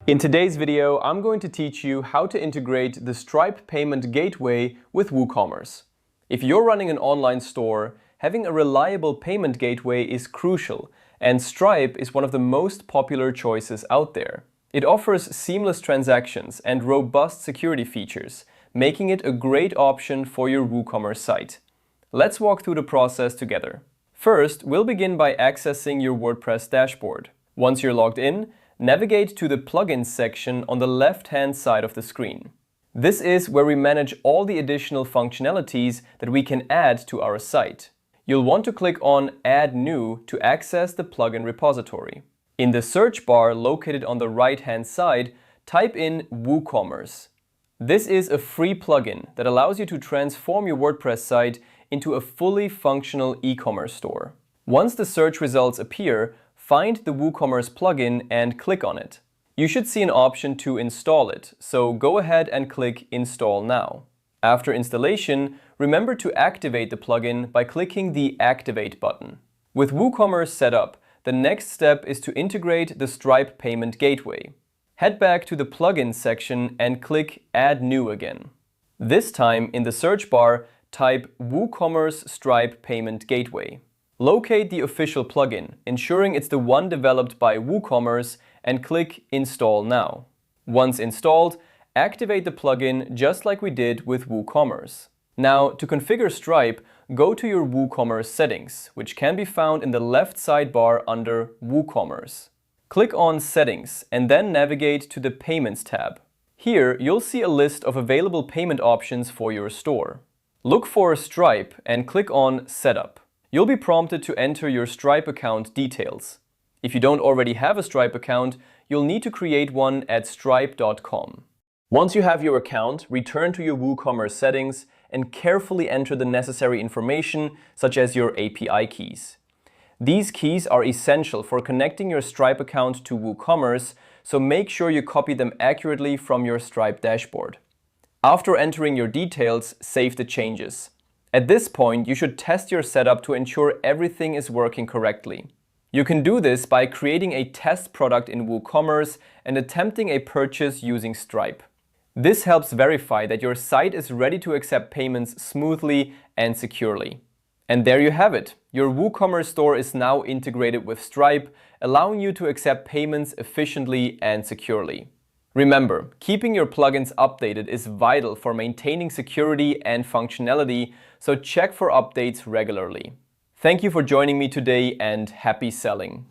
In today's video, I'm going to teach you how to integrate the Stripe payment gateway with WooCommerce. If you're running an online store, having a reliable payment gateway is crucial, and Stripe is one of the most popular choices out there. It offers seamless transactions and robust security features, making it a great option for your WooCommerce site. Let's walk through the process together. First, we'll begin by accessing your WordPress dashboard. Once you're logged in, navigate to the Plugins section on the left-hand side of the screen. This is where we manage all the additional functionalities that we can add to our site. You'll want to click on Add New to access the plugin repository. In the search bar located on the right-hand side, type in WooCommerce. This is a free plugin that allows you to transform your WordPress site into a fully functional e-commerce store. Once the search results appear, find the WooCommerce plugin and click on it. You should see an option to install it, so go ahead and click Install Now. After installation, remember to activate the plugin by clicking the Activate button. With WooCommerce set up, the next step is to integrate the Stripe payment gateway. Head back to the Plugins section and click Add New again. This time, in the search bar, type WooCommerce Stripe Payment Gateway. Locate the official plugin, ensuring it's the one developed by WooCommerce, and click Install Now. Once installed, activate the plugin just like we did with WooCommerce. Now, to configure Stripe, go to your WooCommerce settings, which can be found in the left sidebar under WooCommerce. Click on Settings and then navigate to the Payments tab. Here, you'll see a list of available payment options for your store. Look for Stripe and click on Setup. You'll be prompted to enter your Stripe account details. If you don't already have a Stripe account, you'll need to create one at stripe.com. Once you have your account, return to your WooCommerce settings and carefully enter the necessary information, such as your API keys. These keys are essential for connecting your Stripe account to WooCommerce, so make sure you copy them accurately from your Stripe dashboard. After entering your details, save the changes. At this point, you should test your setup to ensure everything is working correctly. You can do this by creating a test product in WooCommerce and attempting a purchase using Stripe. This helps verify that your site is ready to accept payments smoothly and securely. And there you have it. Your WooCommerce store is now integrated with Stripe, allowing you to accept payments efficiently and securely. Remember, keeping your plugins updated is vital for maintaining security and functionality, so check for updates regularly. Thank you for joining me today and happy selling!